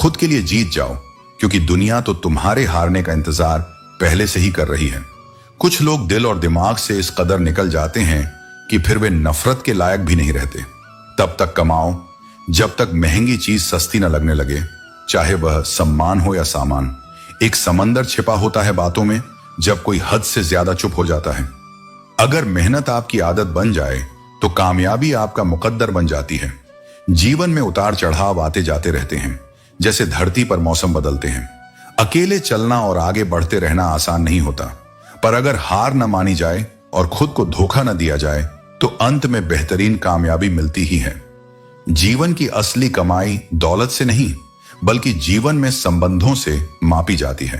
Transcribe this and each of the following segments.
खुद के लिए जीत जाओ, क्योंकि दुनिया तो तुम्हारे हारने का इंतजार पहले से ही कर रही है। कुछ लोग दिल और दिमाग से इस कदर निकल जाते हैं कि फिर वे नफरत के लायक भी नहीं रहते। तब तक कमाओ जब तक महंगी चीज सस्ती न लगने लगे, चाहे वह सम्मान हो या सामान। एक समंदर छिपा होता है बातों में जब कोई हद से ज्यादा चुप हो जाता है। अगर मेहनत आपकी आदत बन जाए तो कामयाबी आपका मुकद्दर बन जाती है। जीवन में उतार चढ़ाव आते जाते रहते हैं, जैसे धरती पर मौसम बदलते हैं। अकेले चलना और आगे बढ़ते रहना आसान नहीं होता, पर अगर हार न मानी जाए और खुद को धोखा न दिया जाए तो अंत में बेहतरीन कामयाबी मिलती ही है। जीवन की असली कमाई दौलत से नहीं, बल्कि जीवन में संबंधों से मापी जाती है।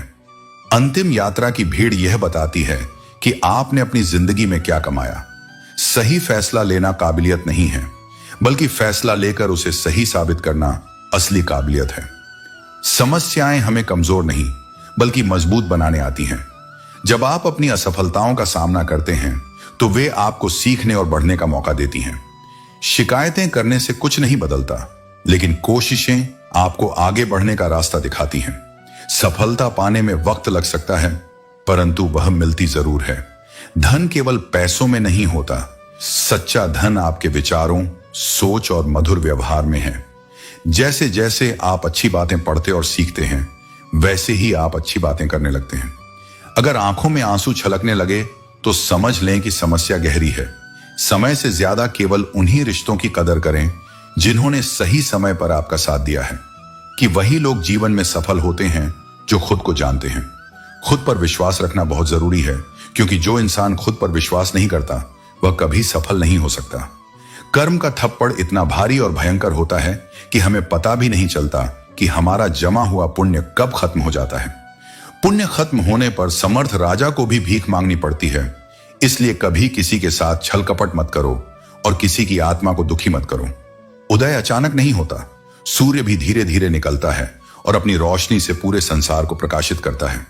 अंतिम यात्रा की भीड़ यह बताती है कि आपने अपनी जिंदगी में क्या कमाया। सही फैसला लेना काबिलियत नहीं है, बल्कि फैसला लेकर उसे सही साबित करना असली काबिलियत है। समस्याएं हमें कमजोर नहीं, बल्कि मजबूत बनाने आती हैं। जब आप अपनी असफलताओं का सामना करते हैं तो वे आपको सीखने और बढ़ने का मौका देती हैं। शिकायतें करने से कुछ नहीं बदलता, लेकिन कोशिशें आपको आगे बढ़ने का रास्ता दिखाती हैं। सफलता पाने में वक्त लग सकता है, परंतु वह मिलती जरूर है। धन केवल पैसों में नहीं होता, सच्चा धन आपके विचारों, सोच और मधुर व्यवहार में है। जैसे जैसे आप अच्छी बातें पढ़ते और सीखते हैं, वैसे ही आप अच्छी बातें करने लगते हैं। अगर आंखों में आंसू छलकने लगे तो समझ लें कि समस्या गहरी है। समय से ज्यादा केवल उन्हीं रिश्तों की कदर करें जिन्होंने सही समय पर आपका साथ दिया है, कि वही लोग जीवन में सफल होते हैं जो खुद को जानते हैं। खुद पर विश्वास रखना बहुत जरूरी है, क्योंकि जो इंसान खुद पर विश्वास नहीं करता वह कभी सफल नहीं हो सकता। कर्म का थप्पड़ इतना भारी और भयंकर होता है कि हमें पता भी नहीं चलता कि हमारा जमा हुआ पुण्य कब खत्म हो जाता है। पुण्य खत्म होने पर समर्थ राजा को भी भीख मांगनी पड़ती है। इसलिए कभी किसी के साथ छल कपट मत करो और किसी की आत्मा को दुखी मत करो। उदय अचानक नहीं होता, सूर्य भी धीरे धीरे निकलता है और अपनी रोशनी से पूरे संसार को प्रकाशित करता है।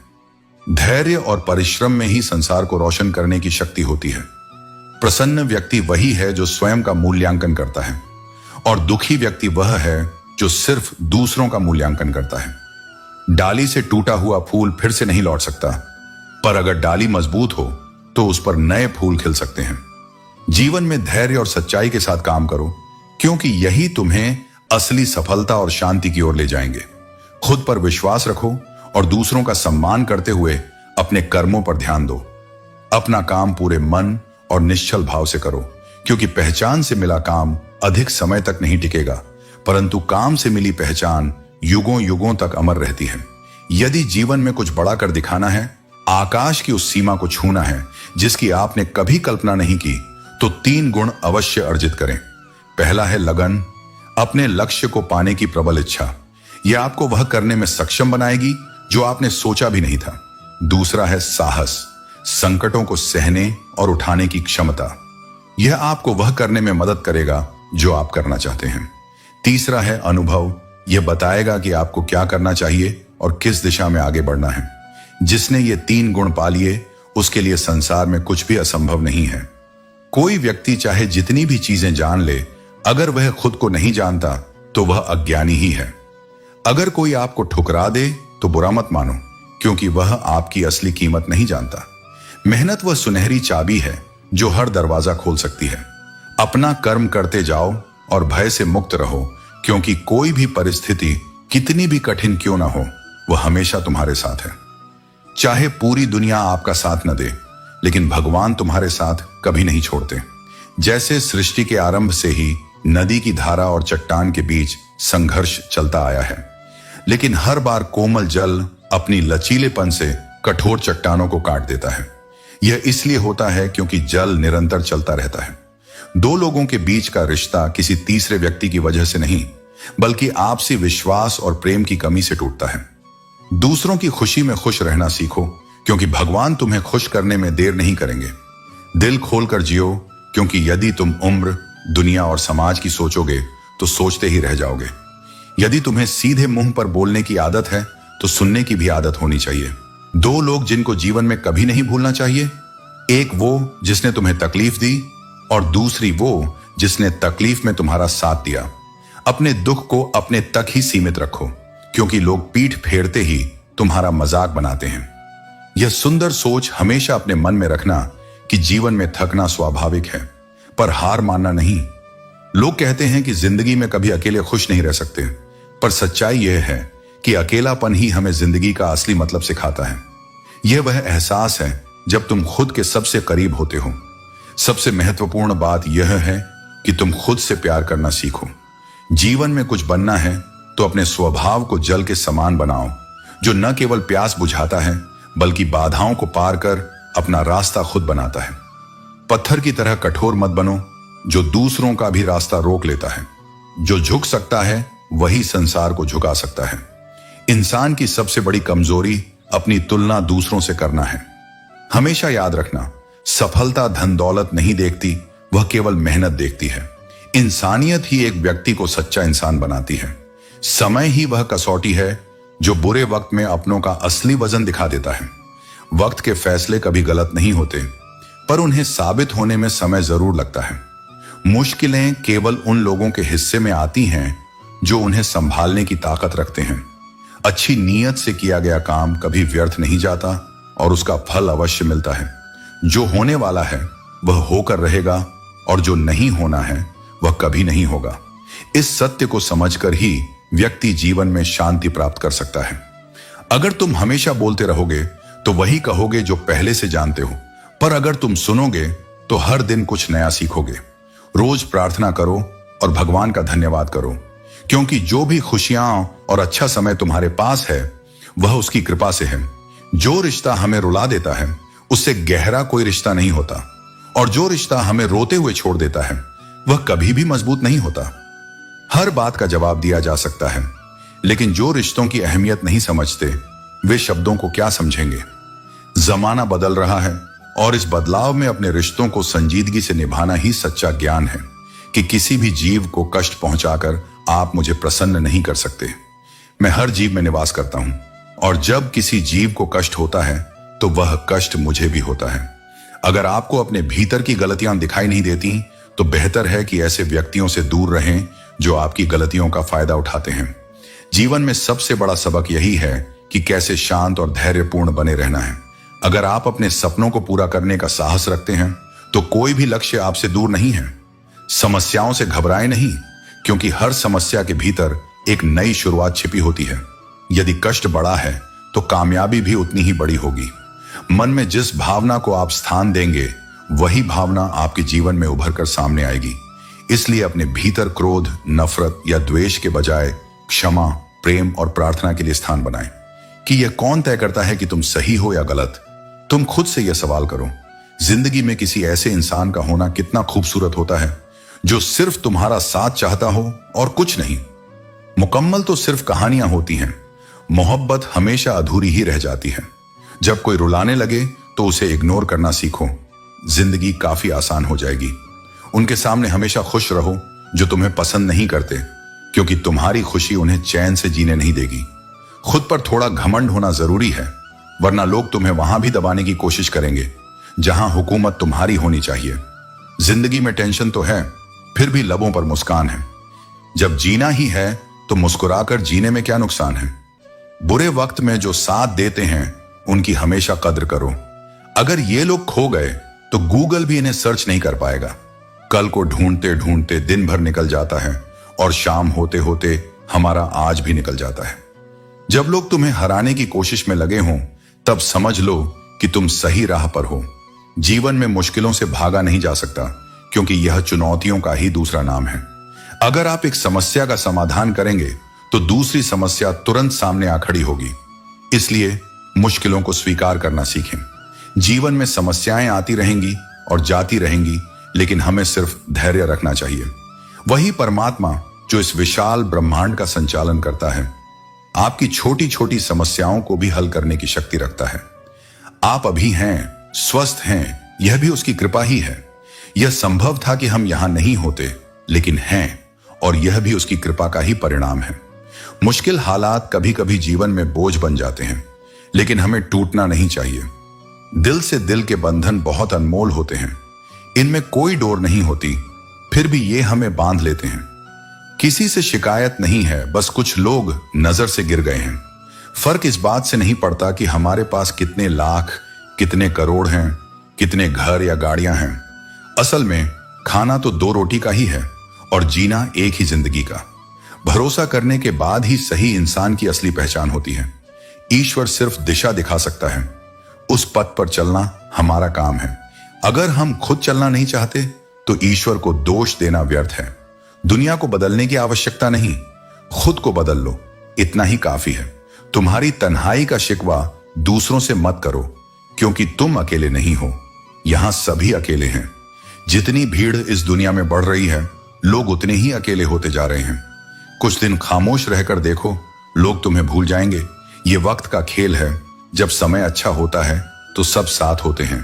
धैर्य और परिश्रम में ही संसार को रोशन करने की शक्ति होती है। प्रसन्न व्यक्ति वही है जो स्वयं का मूल्यांकन करता है, और दुखी व्यक्ति वह है जो सिर्फ दूसरों का मूल्यांकन करता है। डाली से टूटा हुआ फूल फिर से नहीं लौट सकता, पर अगर डाली मजबूत हो तो उस पर नए फूल खिल सकते हैं। जीवन में धैर्य और सच्चाई के साथ काम करो, क्योंकि यही तुम्हें असली सफलता और शांति की ओर ले जाएंगे। खुद पर विश्वास रखो और दूसरों का सम्मान करते हुए अपने कर्मों पर ध्यान दो। अपना काम पूरे मन और निश्चल भाव से करो, क्योंकि पहचान से मिला काम अधिक समय तक नहीं टिकेगा, परंतु काम से मिली पहचान युगों युगों तक अमर रहती है। यदि जीवन में कुछ बड़ा कर दिखाना है, आकाश की उस सीमा को छूना है जिसकी आपने कभी कल्पना नहीं की, तो 3 गुण अवश्य अर्जित करें। पहला है लगन, अपने लक्ष्य को पाने की प्रबल इच्छा। यह आपको वह करने में सक्षम बनाएगी जो आपने सोचा भी नहीं था। दूसरा है साहस, संकटों को सहने और उठाने की क्षमता। यह आपको वह करने में मदद करेगा जो आप करना चाहते हैं। तीसरा है अनुभव, यह बताएगा कि आपको क्या करना चाहिए और किस दिशा में आगे बढ़ना है। जिसने ये 3 गुण पा लिए, उसके लिए संसार में कुछ भी असंभव नहीं है। कोई व्यक्ति चाहे जितनी भी चीजें जान ले, अगर वह खुद को नहीं जानता तो वह अज्ञानी ही है। अगर कोई आपको ठुकरा दे तो बुरा मत मानो, क्योंकि वह आपकी असली कीमत नहीं जानता। मेहनत वह सुनहरी चाबी है जो हर दरवाजा खोल सकती है। अपना कर्म करते जाओ और भय से मुक्त रहो, क्योंकि कोई भी परिस्थिति कितनी भी कठिन क्यों ना हो, वह हमेशा तुम्हारे साथ है। चाहे पूरी दुनिया आपका साथ न दे, लेकिन भगवान तुम्हारे साथ कभी नहीं छोड़ते। जैसे सृष्टि के आरंभ से ही नदी की धारा और चट्टान के बीच संघर्ष चलता आया है, लेकिन हर बार कोमल जल अपनी लचीलेपन से कठोर चट्टानों को काट देता है। यह इसलिए होता है क्योंकि जल निरंतर चलता रहता है। 2 लोगों के बीच का रिश्ता किसी तीसरे व्यक्ति की वजह से नहीं, बल्कि आपसी विश्वास और प्रेम की कमी से टूटता है। दूसरों की खुशी में खुश रहना सीखो, क्योंकि भगवान तुम्हें खुश करने में देर नहीं करेंगे। दिल खोलकर जियो, क्योंकि यदि तुम उम्र, दुनिया और समाज की सोचोगे तो सोचते ही रह जाओगे। यदि तुम्हें सीधे मुंह पर बोलने की आदत है तो सुनने की भी आदत होनी चाहिए। 2 लोग जिनको जीवन में कभी नहीं भूलना चाहिए, एक वो जिसने तुम्हें तकलीफ दी और दूसरी वो जिसने तकलीफ में तुम्हारा साथ दिया। अपने दुख को अपने तक ही सीमित रखो, क्योंकि लोग पीठ फेरते ही तुम्हारा मजाक बनाते हैं। यह सुंदर सोच हमेशा अपने मन में रखना कि जीवन में थकना स्वाभाविक है, पर हार मानना नहीं। लोग कहते हैं कि जिंदगी में कभी अकेले खुश नहीं रह सकते, पर सच्चाई यह है कि अकेलापन ही हमें जिंदगी का असली मतलब सिखाता है। यह वह एहसास है जब तुम खुद के सबसे करीब होते हो। सबसे महत्वपूर्ण बात यह है कि तुम खुद से प्यार करना सीखो। जीवन में कुछ बनना है तो अपने स्वभाव को जल के समान बनाओ, जो न केवल प्यास बुझाता है बल्कि बाधाओं को पार कर अपना रास्ता खुद बनाता है। पत्थर की तरह कठोर मत बनो, जो दूसरों का भी रास्ता रोक लेता है। जो झुक सकता है वही संसार को झुका सकता है। इंसान की सबसे बड़ी कमजोरी अपनी तुलना दूसरों से करना है। हमेशा याद रखना, सफलता धन दौलत नहीं देखती, वह केवल मेहनत देखती है। इंसानियत ही एक व्यक्ति को सच्चा इंसान बनाती है। समय ही वह कसौटी है जो बुरे वक्त में अपनों का असली वजन दिखा देता है। वक्त के फैसले कभी गलत नहीं होते, पर उन्हें साबित होने में समय जरूर लगता है। मुश्किलें केवल उन लोगों के हिस्से में आती हैं जो उन्हें संभालने की ताकत रखते हैं। अच्छी नीयत से किया गया काम कभी व्यर्थ नहीं जाता और उसका फल अवश्य मिलता है। जो होने वाला है वह होकर रहेगा और जो नहीं होना है वह कभी नहीं होगा। इस सत्य को समझकर ही व्यक्ति जीवन में शांति प्राप्त कर सकता है। अगर तुम हमेशा बोलते रहोगे तो वही कहोगे जो पहले से जानते हो, पर अगर तुम सुनोगे तो हर दिन कुछ नया सीखोगे। रोज प्रार्थना करो और भगवान का धन्यवाद करो, क्योंकि जो भी खुशियां और अच्छा समय तुम्हारे पास है वह उसकी कृपा से है। जो रिश्ता हमें रुला देता है उससे गहरा कोई रिश्ता नहीं होता, और जो रिश्ता हमें रोते हुए छोड़ देता है वह कभी भी मजबूत नहीं होता। हर बात का जवाब दिया जा सकता है, लेकिन जो रिश्तों की अहमियत नहीं समझते वे शब्दों को क्या समझेंगे। जमाना बदल रहा है और इस बदलाव में अपने रिश्तों को संजीदगी से निभाना ही सच्चा ज्ञान है कि किसी भी जीव को कष्ट पहुंचाकर आप मुझे प्रसन्न नहीं कर सकते। मैं हर जीव में निवास करता हूं, और जब किसी जीव को कष्ट होता है तो वह कष्ट मुझे भी होता है। अगर आपको अपने भीतर की गलतियां दिखाई नहीं देती तो बेहतर है कि ऐसे व्यक्तियों से दूर रहें जो आपकी गलतियों का फायदा उठाते हैं। जीवन में सबसे बड़ा सबक यही है कि कैसे शांत और धैर्यपूर्ण बने रहना है। अगर आप अपने सपनों को पूरा करने का साहस रखते हैं तो कोई भी लक्ष्य आपसे दूर नहीं है। समस्याओं से घबराएं नहीं, क्योंकि हर समस्या के भीतर एक नई शुरुआत छिपी होती है। यदि कष्ट बड़ा है तो कामयाबी भी उतनी ही बड़ी होगी। मन में जिस भावना को आप स्थान देंगे वही भावना आपके जीवन में उभर कर सामने आएगी। इसलिए अपने भीतर क्रोध, नफरत या द्वेष के बजाय क्षमा, प्रेम और प्रार्थना के लिए स्थान बनाएं। कि यह कौन तय करता है कि तुम सही हो या गलत? तुम खुद से यह सवाल करो। जिंदगी में किसी ऐसे इंसान का होना कितना खूबसूरत होता है जो सिर्फ तुम्हारा साथ चाहता हो और कुछ नहीं। मुकम्मल तो सिर्फ कहानियां होती हैं, मोहब्बत हमेशा अधूरी ही रह जाती है। जब कोई रुलाने लगे तो उसे इग्नोर करना सीखो, जिंदगी काफी आसान हो जाएगी। उनके सामने हमेशा खुश रहो जो तुम्हें पसंद नहीं करते, क्योंकि तुम्हारी खुशी उन्हें चैन से जीने नहीं देगी। खुद पर थोड़ा घमंड होना जरूरी है, वरना लोग तुम्हें वहां भी दबाने की कोशिश करेंगे जहां हुकूमत तुम्हारी होनी चाहिए। जिंदगी में टेंशन तो है, फिर भी लबों पर मुस्कान है। जब जीना ही है तो मुस्कुराकर जीने में क्या नुकसान है। बुरे वक्त में जो साथ देते हैं उनकी हमेशा कद्र करो। अगर ये लोग खो गए तो गूगल भी इन्हें सर्च नहीं कर पाएगा। कल को ढूंढते ढूंढते दिन भर निकल जाता है और शाम होते होते हमारा आज भी निकल जाता है। जब लोग तुम्हें हराने की कोशिश में लगे हों तब समझ लो कि तुम सही राह पर हो। जीवन में मुश्किलों से भागा नहीं जा सकता, क्योंकि यह चुनौतियों का ही दूसरा नाम है। अगर आप एक समस्या का समाधान करेंगे तो दूसरी समस्या तुरंत सामने आ खड़ी होगी। इसलिए मुश्किलों को स्वीकार करना सीखें। जीवन में समस्याएं आती रहेंगी और जाती रहेंगी, लेकिन हमें सिर्फ धैर्य रखना चाहिए। वही परमात्मा जो इस विशाल ब्रह्मांड का संचालन करता है, आपकी छोटी छोटी समस्याओं को भी हल करने की शक्ति रखता है। आप अभी हैं, स्वस्थ हैं, यह भी उसकी कृपा ही है। यह संभव था कि हम यहां नहीं होते, लेकिन हैं, और यह भी उसकी कृपा का ही परिणाम है। मुश्किल हालात कभी कभी जीवन में बोझ बन जाते हैं, लेकिन हमें टूटना नहीं चाहिए। दिल से दिल के बंधन बहुत अनमोल होते हैं। इनमें कोई डोर नहीं होती, फिर भी ये हमें बांध लेते हैं। किसी से शिकायत नहीं है, बस कुछ लोग नजर से गिर गए हैं। फर्क इस बात से नहीं पड़ता कि हमारे पास कितने लाख, कितने करोड़ हैं, कितने घर या गाड़ियां हैं। असल में खाना तो 2 रोटी का ही है और जीना एक ही जिंदगी का। भरोसा करने के बाद ही सही इंसान की असली पहचान होती है। ईश्वर सिर्फ दिशा दिखा सकता है, उस पथ पर चलना हमारा काम है। अगर हम खुद चलना नहीं चाहते तो ईश्वर को दोष देना व्यर्थ है। दुनिया को बदलने की आवश्यकता नहीं, खुद को बदल लो, इतना ही काफी है। तुम्हारी तन्हाई का शिकवा दूसरों से मत करो, क्योंकि तुम अकेले नहीं हो, यहां सभी अकेले हैं। जितनी भीड़ इस दुनिया में बढ़ रही है, लोग उतने ही अकेले होते जा रहे हैं। कुछ दिन खामोश रहकर देखो, लोग तुम्हें भूल जाएंगे। ये वक्त का खेल है, जब समय अच्छा होता है तो सब साथ होते हैं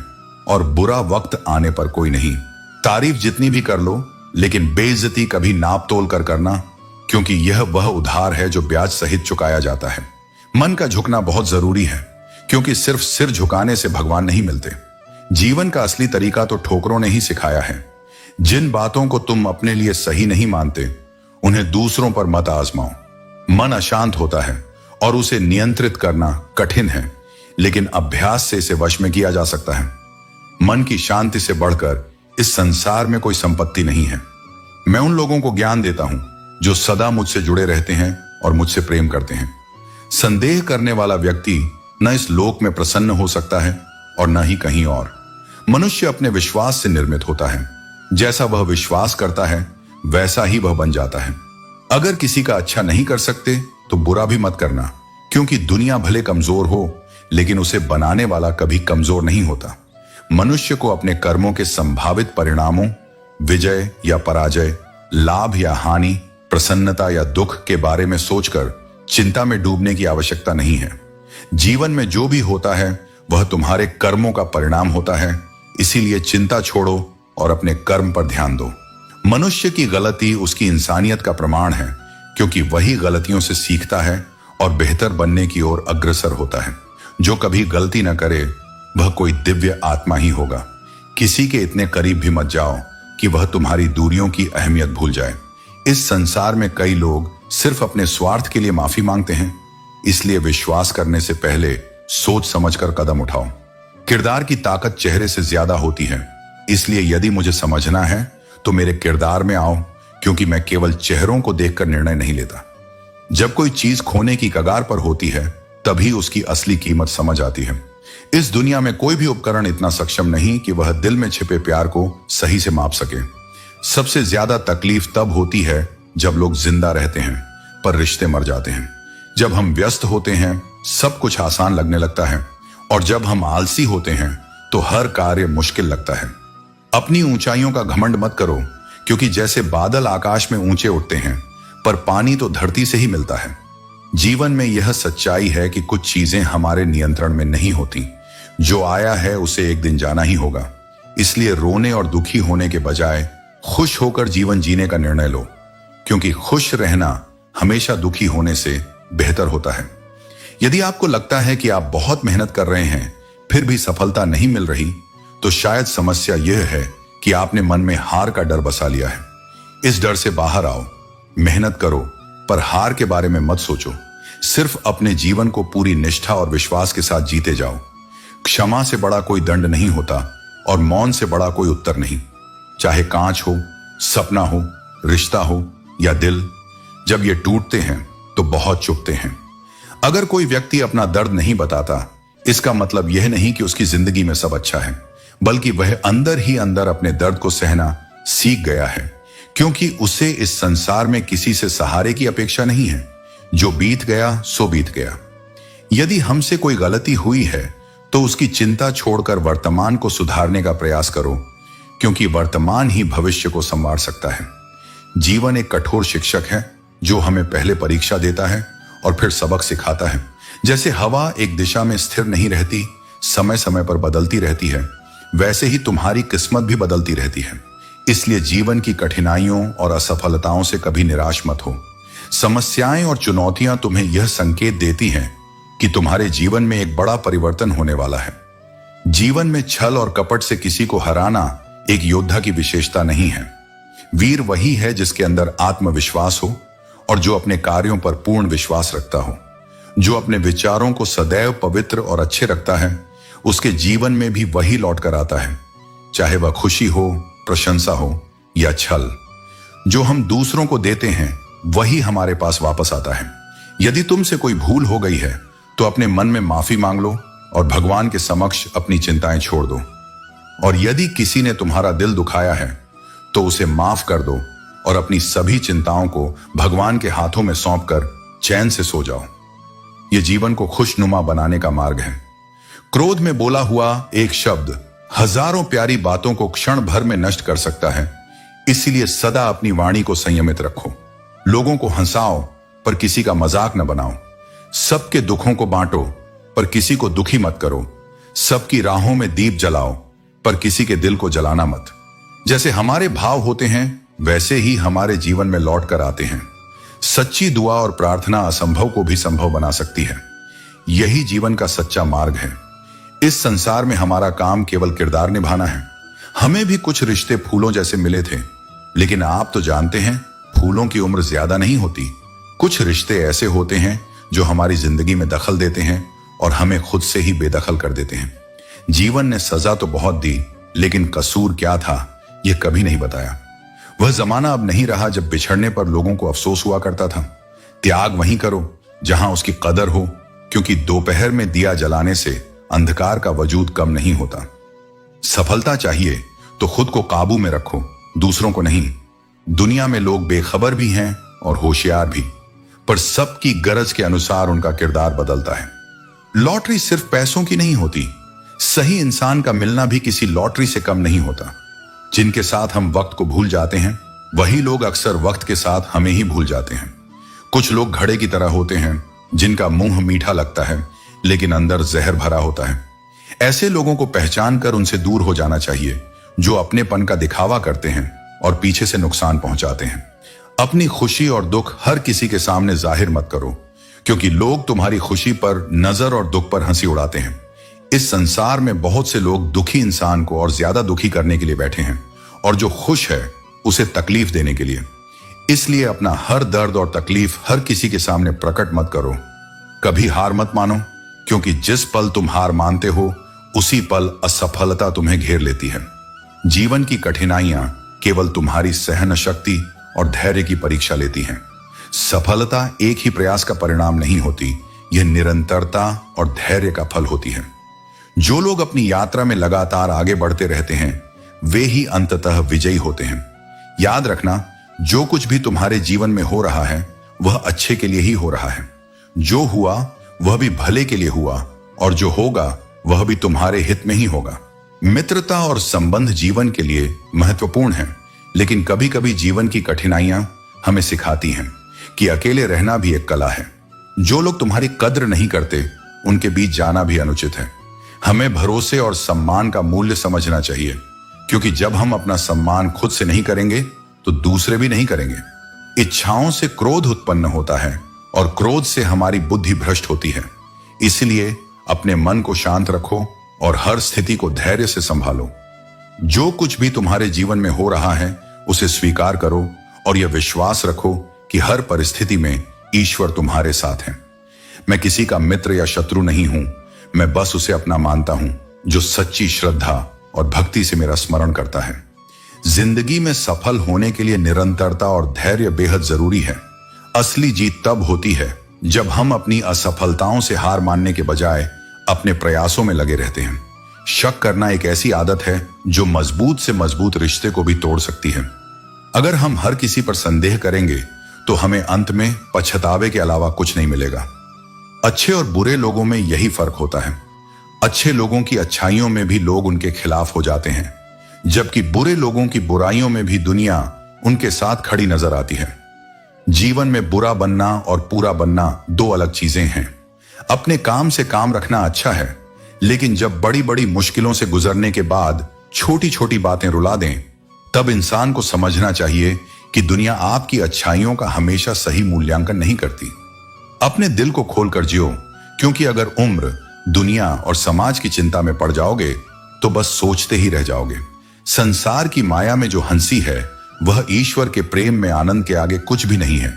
और बुरा वक्त आने पर कोई नहीं। तारीफ जितनी भी कर लो, लेकिन बेइज्जती कभी नाप तोल कर करना, क्योंकि यह वह उधार है जो ब्याज सहित चुकाया जाता है। मन का झुकना बहुत जरूरी है, क्योंकि सिर्फ सिर झुकाने से भगवान नहीं मिलते। जीवन का असली तरीका तो ठोकरों ने ही सिखाया है। जिन बातों को तुम अपने लिए सही नहीं मानते, उन्हें दूसरों पर मत आजमाओ। मन अशांत होता है और उसे नियंत्रित करना कठिन है, लेकिन अभ्यास से इसे वश में किया जा सकता है। मन की शांति से बढ़कर इस संसार में कोई संपत्ति नहीं है। मैं उन लोगों को ज्ञान देता हूं जो सदा मुझसे जुड़े रहते हैं और मुझसे प्रेम करते हैं। संदेह करने वाला व्यक्ति न इस लोक में प्रसन्न हो सकता है और न ही कहीं और। मनुष्य अपने विश्वास से निर्मित होता है। जैसा वह विश्वास करता है, वैसा ही वह बन जाता है। अगर किसी का अच्छा नहीं कर सकते तो बुरा भी मत करना, क्योंकि दुनिया भले कमजोर हो, लेकिन उसे बनाने वाला कभी कमजोर नहीं होता। मनुष्य को अपने कर्मों के संभावित परिणामों, विजय या पराजय, लाभ या हानि, प्रसन्नता या दुख के बारे में सोचकर चिंता में डूबने की आवश्यकता नहीं है। जीवन में जो भी होता है वह तुम्हारे कर्मों का परिणाम होता है, इसीलिए चिंता छोड़ो और अपने कर्म पर ध्यान दो। मनुष्य की गलती उसकी इंसानियत का प्रमाण है, क्योंकि वही गलतियों से सीखता है और बेहतर बनने की ओर अग्रसर होता है। जो कभी गलती न करे वह कोई दिव्य आत्मा ही होगा। किसी के इतने करीब भी मत जाओ कि वह तुम्हारी दूरियों की अहमियत भूल जाए। इस संसार में कई लोग सिर्फ अपने स्वार्थ के लिए माफी मांगते हैं, इसलिए विश्वास करने से पहले सोच समझकर कदम उठाओ। किरदार की ताकत चेहरे से ज्यादा होती है, इसलिए यदि मुझे समझना है तो मेरे किरदार में आओ, क्योंकि मैं केवल चेहरों को देखकर निर्णय नहीं लेता। जब कोई चीज खोने की कगार पर होती है, तभी उसकी असली कीमत समझ आती है। इस दुनिया में कोई भी उपकरण इतना सक्षम नहीं कि वह दिल में छिपे प्यार को सही से माप सके। सबसे ज्यादा तकलीफ तब होती है जब लोग जिंदा रहते हैं पर रिश्ते मर जाते हैं। जब हम व्यस्त होते हैं सब कुछ आसान लगने लगता है, और जब हम आलसी होते हैं तो हर कार्य मुश्किल लगता है। अपनी ऊंचाइयों का घमंड मत करो, क्योंकि जैसे बादल आकाश में ऊंचे उठते हैं, पर पानी तो धरती से ही मिलता है। जीवन में यह सच्चाई है कि कुछ चीजें हमारे नियंत्रण में नहीं होती। जो आया है उसे एक दिन जाना ही होगा। इसलिए रोने और दुखी होने के बजाय खुश होकर जीवन जीने का निर्णय लो, क्योंकि खुश रहना हमेशा दुखी होने से बेहतर होता है। यदि आपको लगता है कि आप बहुत मेहनत कर रहे हैं फिर भी सफलता नहीं मिल रही, तो शायद समस्या यह है कि आपने मन में हार का डर बसा लिया है। इस डर से बाहर आओ, मेहनत करो, पर हार के बारे में मत सोचो। सिर्फ अपने जीवन को पूरी निष्ठा और विश्वास के साथ जीते जाओ। क्षमा से बड़ा कोई दंड नहीं होता और मौन से बड़ा कोई उत्तर नहीं। चाहे कांच हो, सपना हो, रिश्ता हो या दिल, जब ये टूटते हैं तो बहुत चुभते हैं। अगर कोई व्यक्ति अपना दर्द नहीं बताता, इसका मतलब यह नहीं कि उसकी जिंदगी में सब अच्छा है, बल्कि वह अंदर ही अंदर अपने दर्द को सहना सीख गया है, क्योंकि उसे इस संसार में किसी से सहारे की अपेक्षा नहीं है। जो बीत गया सो बीत गया। यदि हमसे कोई गलती हुई है तो उसकी चिंता छोड़कर वर्तमान को सुधारने का प्रयास करो, क्योंकि वर्तमान ही भविष्य को संवार सकता है। जीवन एक कठोर शिक्षक है जो हमें पहले परीक्षा देता है और फिर सबक सिखाता है। जैसे हवा एक दिशा में स्थिर नहीं रहती, समय समय पर बदलती रहती है, वैसे ही तुम्हारी किस्मत भी बदलती रहती है। इसलिए जीवन की कठिनाइयों और असफलताओं से कभी निराश मत हो। समस्याएं और चुनौतियां तुम्हें यह संकेत देती हैं कि तुम्हारे जीवन में एक बड़ा परिवर्तन होने वाला है। जीवन में छल और कपट से किसी को हराना एक योद्धा की विशेषता नहीं है। वीर वही है जिसके अंदर आत्मविश्वास हो और जो अपने कार्यों पर पूर्ण विश्वास रखता हो। जो अपने विचारों को सदैव पवित्र और अच्छे रखता है, उसके जीवन में भी वही लौट कर आता है, चाहे वह खुशी हो, प्रशंसा हो या छल। जो हम दूसरों को देते हैं वही हमारे पास वापस आता है। यदि तुमसे कोई भूल हो गई है तो अपने मन में माफी मांग लो और भगवान के समक्ष अपनी चिंताएं छोड़ दो। और यदि किसी ने तुम्हारा दिल दुखाया है तो उसे माफ कर दो और अपनी सभी चिंताओं को भगवान के हाथों में सौंपकर चैन से सो जाओ। यह जीवन को खुशनुमा बनाने का मार्ग है। क्रोध में बोला हुआ एक शब्द हजारों प्यारी बातों को क्षण भर में नष्ट कर सकता है। इसलिए सदा अपनी वाणी को संयमित रखो। लोगों को हंसाओ पर किसी का मजाक न बनाओ। सबके दुखों को बांटो पर किसी को दुखी मत करो। सबकी राहों में दीप जलाओ पर किसी के दिल को जलाना मत। जैसे हमारे भाव होते हैं वैसे ही हमारे जीवन में लौट कर आते हैं। सच्ची दुआ और प्रार्थना असंभव को भी संभव बना सकती है। यही जीवन का सच्चा मार्ग है। इस संसार में हमारा काम केवल किरदार निभाना है। हमें भी कुछ रिश्ते फूलों जैसे मिले थे, लेकिन आप तो जानते हैं फूलों की उम्र ज्यादा नहीं होती। कुछ रिश्ते ऐसे होते हैं जो हमारी जिंदगी में दखल देते हैं और हमें खुद से ही बेदखल कर देते हैं। जीवन ने सजा तो बहुत दी, लेकिन कसूर क्या था यह कभी नहीं बताया। वह जमाना अब नहीं रहा जब बिछड़ने पर लोगों को अफसोस हुआ करता था। त्याग वहीं करो जहां उसकी कदर हो, क्योंकि दोपहर में दिया जलाने से अंधकार का वजूद कम नहीं होता। सफलता चाहिए तो खुद को काबू में रखो, दूसरों को नहीं। दुनिया में लोग बेखबर भी हैं और होशियार भी, पर सबकी गरज के अनुसार उनका किरदार बदलता है। लॉटरी सिर्फ पैसों की नहीं होती, सही इंसान का मिलना भी किसी लॉटरी से कम नहीं होता। जिनके साथ हम वक्त को भूल जाते हैं वही लोग अक्सर वक्त के साथ हमें ही भूल जाते हैं। कुछ लोग घड़े की तरह होते हैं जिनका मुंह मीठा लगता है लेकिन अंदर जहर भरा होता है। ऐसे लोगों को पहचान कर उनसे दूर हो जाना चाहिए, जो अपनेपन का दिखावा करते हैं और पीछे से नुकसान पहुंचाते हैं। अपनी खुशी और दुख हर किसी के सामने जाहिर मत करो, क्योंकि लोग तुम्हारी खुशी पर नजर और दुख पर हंसी उड़ाते हैं। इस संसार में बहुत से लोग दुखी इंसान को और ज्यादा दुखी करने के लिए बैठे हैं, और जो खुश है उसे तकलीफ देने के लिए। इसलिए अपना हर दर्द और तकलीफ हर किसी के सामने प्रकट मत करो। कभी हार मत मानो, क्योंकि जिस पल तुम हार मानते हो उसी पल असफलता तुम्हें घेर लेती है। जीवन की कठिनाइयां केवल तुम्हारी सहन शक्ति और धैर्य की परीक्षा लेती हैं। सफलता एक ही प्रयास का परिणाम नहीं होती, यह निरंतरता और धैर्य का फल होती है। जो लोग अपनी यात्रा में लगातार आगे बढ़ते रहते हैं वे ही अंततः विजयी होते हैं। याद रखना, जो कुछ भी तुम्हारे जीवन में हो रहा है वह अच्छे के लिए ही हो रहा है। जो हुआ वह भी भले के लिए हुआ, और जो होगा वह भी तुम्हारे हित में ही होगा। मित्रता और संबंध जीवन के लिए महत्वपूर्ण है, लेकिन कभी कभी जीवन की कठिनाइयां हमें सिखाती हैं कि अकेले रहना भी एक कला है। जो लोग तुम्हारी कद्र नहीं करते उनके बीच जाना भी अनुचित है। हमें भरोसे और सम्मान का मूल्य समझना चाहिए, क्योंकि जब हम अपना सम्मान खुद से नहीं करेंगे तो दूसरे भी नहीं करेंगे। इच्छाओं से क्रोध उत्पन्न होता है और क्रोध से हमारी बुद्धि भ्रष्ट होती है। इसलिए अपने मन को शांत रखो और हर स्थिति को धैर्य से संभालो। जो कुछ भी तुम्हारे जीवन में हो रहा है उसे स्वीकार करो और यह विश्वास रखो कि हर परिस्थिति में ईश्वर तुम्हारे साथ है। मैं किसी का मित्र या शत्रु नहीं हूं, मैं बस उसे अपना मानता हूं जो सच्ची श्रद्धा और भक्ति से मेरा स्मरण करता है। जिंदगी में सफल होने के लिए निरंतरता और धैर्य बेहद जरूरी है। असली जीत तब होती है जब हम अपनी असफलताओं से हार मानने के बजाय अपने प्रयासों में लगे रहते हैं। शक करना एक ऐसी आदत है जो मजबूत से मजबूत रिश्ते को भी तोड़ सकती है। अगर हम हर किसी पर संदेह करेंगे तो हमें अंत में पछतावे के अलावा कुछ नहीं मिलेगा। अच्छे और बुरे लोगों में यही फर्क होता है। अच्छे लोगों की अच्छाइयों में भी लोग उनके खिलाफ हो जाते हैं, जबकि बुरे लोगों की बुराइयों में भी दुनिया उनके साथ खड़ी नजर आती है। जीवन में बुरा बनना और पूरा बनना दो अलग चीजें हैं। अपने काम से काम रखना अच्छा है, लेकिन जब बड़ी बड़ी मुश्किलों से गुजरने के बाद छोटी छोटी बातें रुला दें, तब इंसान को समझना चाहिए कि दुनिया आपकी अच्छाइयों का हमेशा सही मूल्यांकन नहीं करती। अपने दिल को खोलकर जियो, क्योंकि अगर उम्र, दुनिया और समाज की चिंता में पड़ जाओगे तो बस सोचते ही रह जाओगे। संसार की माया में जो हंसी है वह ईश्वर के प्रेम में आनंद के आगे कुछ भी नहीं है।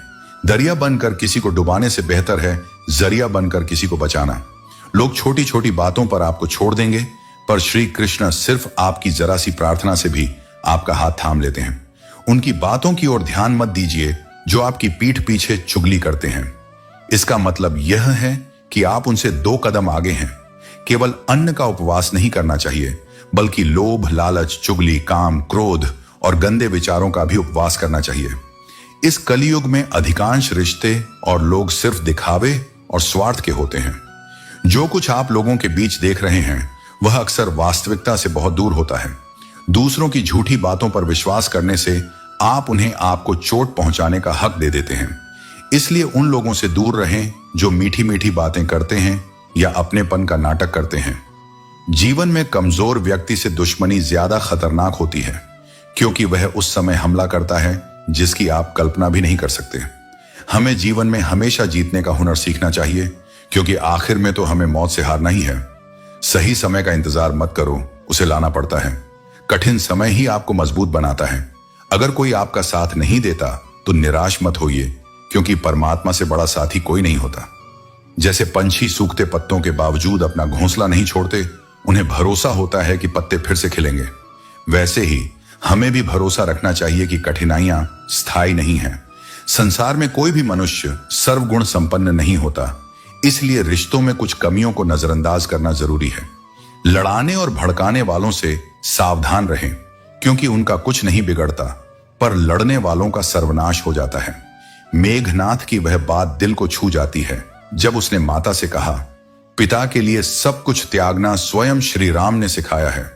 दरिया बनकर किसी को डुबाने से बेहतर है जरिया बनकर किसी को बचाना। लोग छोटी छोटी बातों पर आपको छोड़ देंगे, पर श्री कृष्ण सिर्फ आपकी जरा सी प्रार्थना से भी आपका हाथ थाम लेते हैं। उनकी बातों की ओर ध्यान मत दीजिए जो आपकी पीठ पीछे चुगली करते हैं। इसका मतलब यह है कि आप उनसे 2 कदम आगे हैं। केवल अन्न का उपवास नहीं करना चाहिए, बल्कि लोभ, लालच, चुगली, काम, क्रोध और गंदे विचारों का भी उपवास करना चाहिए। इस कलयुग में अधिकांश रिश्ते और लोग सिर्फ दिखावे और स्वार्थ के होते हैं। जो कुछ आप लोगों के बीच देख रहे हैं वह अक्सर वास्तविकता से बहुत दूर होता है। दूसरों की झूठी बातों पर विश्वास करने से आप उन्हें आपको चोट पहुंचाने का हक दे देते हैं। इसलिए उन लोगों से दूर रहें जो मीठी मीठी बातें करते हैं या अपनेपन का नाटक करते हैं। जीवन में कमजोर व्यक्ति से दुश्मनी ज्यादा खतरनाक होती है, क्योंकि वह उस समय हमला करता है जिसकी आप कल्पना भी नहीं कर सकते। हमें जीवन में हमेशा जीतने का हुनर सीखना चाहिए, क्योंकि आखिर में तो हमें मौत से हारना ही है। सही समय का इंतजार मत करो, उसे लाना पड़ता है। कठिन समय ही आपको मजबूत बनाता है। अगर कोई आपका साथ नहीं देता तो निराश मत होइए, क्योंकि परमात्मा से बड़ा साथी कोई नहीं होता। जैसे पंछी सूखते पत्तों के बावजूद अपना घोंसला नहीं छोड़ते, उन्हें भरोसा होता है कि पत्ते फिर से खिलेंगे, वैसे ही हमें भी भरोसा रखना चाहिए कि कठिनाइयां स्थायी नहीं हैं। संसार में कोई भी मनुष्य सर्वगुण संपन्न नहीं होता, इसलिए रिश्तों में कुछ कमियों को नजरअंदाज करना जरूरी है। लड़ाने और भड़काने वालों से सावधान रहें, क्योंकि उनका कुछ नहीं बिगड़ता, पर लड़ने वालों का सर्वनाश हो जाता है। मेघनाथ की वह बात दिल को छू जाती है जब उसने माता से कहा, पिता के लिए सब कुछ त्यागना स्वयं श्री राम ने सिखाया है।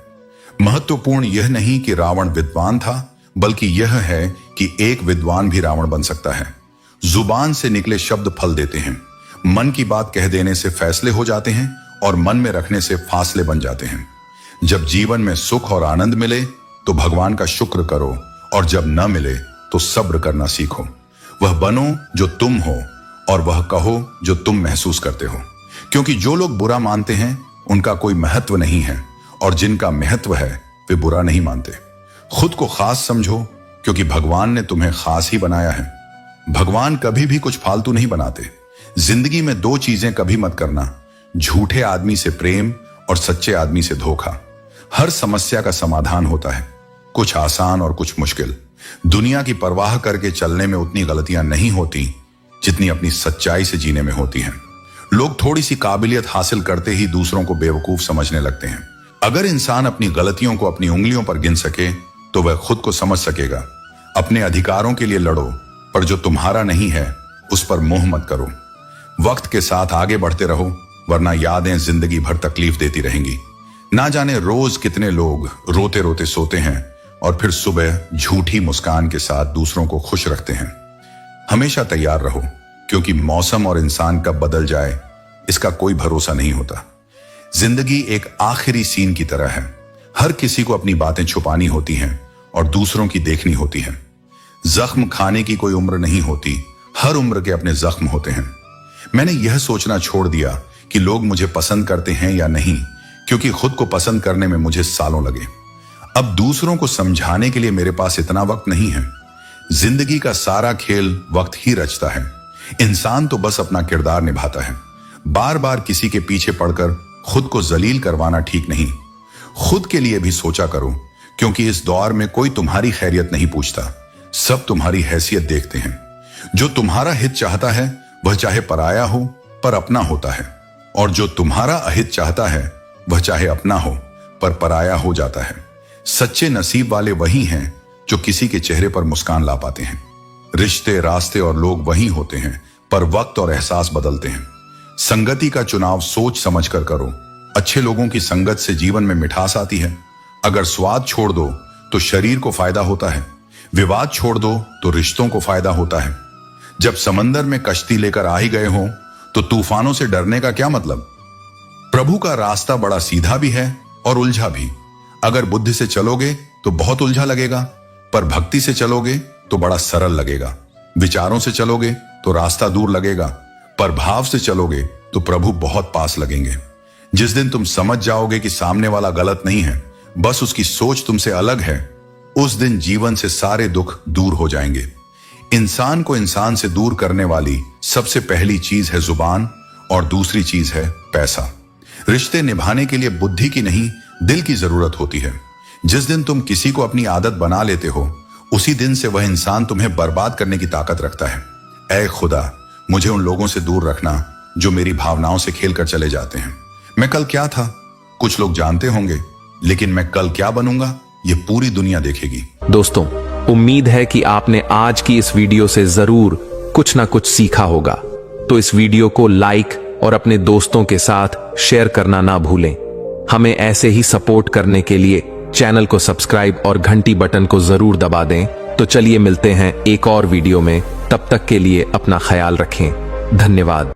महत्वपूर्ण यह नहीं कि रावण विद्वान था, बल्कि यह है कि एक विद्वान भी रावण बन सकता है। जुबान से निकले शब्द फल देते हैं। मन की बात कह देने से फैसले हो जाते हैं और मन में रखने से फासले बन जाते हैं। जब जीवन में सुख और आनंद मिले तो भगवान का शुक्र करो, और जब न मिले तो सब्र करना सीखो। वह बनो जो तुम हो और वह कहो जो तुम महसूस करते हो, क्योंकि जो लोग बुरा मानते हैं उनका कोई महत्व नहीं है, और जिनका महत्व है वे बुरा नहीं मानते। खुद को खास समझो, क्योंकि भगवान ने तुम्हें खास ही बनाया है। भगवान कभी भी कुछ फालतू नहीं बनाते। जिंदगी में 2 चीजें कभी मत करना, झूठे आदमी से प्रेम और सच्चे आदमी से धोखा। हर समस्या का समाधान होता है, कुछ आसान और कुछ मुश्किल। दुनिया की परवाह करके चलने में उतनी गलतियां नहीं होती जितनी अपनी सच्चाई से जीने में होती हैं। लोग थोड़ी सी काबिलियत हासिल करते ही दूसरों को बेवकूफ समझने लगते हैं। अगर इंसान अपनी गलतियों को अपनी उंगलियों पर गिन सके तो वह खुद को समझ सकेगा। अपने अधिकारों के लिए लड़ो, पर जो तुम्हारा नहीं है उस पर मोह मत करो। वक्त के साथ आगे बढ़ते रहो, वरना यादें जिंदगी भर तकलीफ देती रहेंगी। ना जाने रोज कितने लोग रोते रोते सोते हैं और फिर सुबह झूठी मुस्कान के साथ दूसरों को खुश रखते हैं। हमेशा तैयार रहो, क्योंकि मौसम और इंसान कब बदल जाए इसका कोई भरोसा नहीं होता। जिंदगी एक आखिरी सीन की तरह है। हर किसी को अपनी बातें छुपानी होती हैं और दूसरों की देखनी होती हैं। जख्म खाने की कोई उम्र नहीं होती, हर उम्र के अपने जख्म होते हैं। मैंने यह सोचना छोड़ दिया कि लोग मुझे पसंद करते हैं या नहीं, क्योंकि खुद को पसंद करने में मुझे सालों लगे। अब दूसरों को समझाने के लिए मेरे पास इतना वक्त नहीं है। जिंदगी का सारा खेल वक्त ही रचता है। इंसान तो बस अपना किरदार निभाता है। बार बार किसी के पीछे पड़कर खुद को जलील करवाना ठीक नहीं। खुद के लिए भी सोचा करो, क्योंकि इस दौर में कोई तुम्हारी खैरियत नहीं पूछता, सब तुम्हारी हैसियत देखते हैं। जो तुम्हारा हित चाहता है वह चाहे पराया हो पर अपना होता है, और जो तुम्हारा अहित चाहता है वह चाहे अपना हो पर पराया हो जाता है। सच्चे नसीब वाले वही हैं जो किसी के चेहरे पर मुस्कान ला पाते हैं। रिश्ते, रास्ते और लोग वही होते हैं, पर वक्त और एहसास बदलते हैं। संगति का चुनाव सोच समझ कर करो। अच्छे लोगों की संगत से जीवन में मिठास आती है। अगर स्वाद छोड़ दो तो शरीर को फायदा होता है, विवाद छोड़ दो तो रिश्तों को फायदा होता है। जब समंदर में कश्ती लेकर आ ही गए हो तो तूफानों से डरने का क्या मतलब। प्रभु का रास्ता बड़ा सीधा भी है और उलझा भी। अगर बुद्धि से चलोगे तो बहुत उलझा लगेगा, पर भक्ति से चलोगे तो बड़ा सरल लगेगा। विचारों से चलोगे तो रास्ता दूर लगेगा, पर भाव से चलोगे तो प्रभु बहुत पास लगेंगे। जिस दिन तुम समझ जाओगे कि सामने वाला गलत नहीं है, बस उसकी सोच तुमसे अलग है, उस दिन जीवन से सारे दुख दूर हो जाएंगे। इंसान को इंसान से दूर करने वाली सबसे पहली चीज है जुबान और दूसरी चीज है पैसा। रिश्ते निभाने के लिए बुद्धि की नहीं, दिल की जरूरत होती है। जिस दिन तुम किसी को अपनी आदत बना लेते हो, उसी दिन से वह इंसान तुम्हें बर्बाद करने की ताकत रखता है। ऐ खुदा, मुझे उन लोगों से दूर रखना जो मेरी भावनाओं से खेलकर चले जाते हैं। मैं कल क्या था कुछ लोग जानते होंगे, लेकिन मैं कल क्या बनूंगा ये पूरी दुनिया देखेगी। दोस्तों, उम्मीद है कि आपने आज की इस वीडियो से जरूर कुछ ना कुछ सीखा होगा। तो इस वीडियो को लाइक और अपने दोस्तों के साथ शेयर करना ना भूलें। हमें ऐसे ही सपोर्ट करने के लिए चैनल को सब्सक्राइब और घंटी बटन को जरूर दबा दें। तो चलिए मिलते हैं एक और वीडियो में। तब तक के लिए अपना ख्याल रखें। धन्यवाद।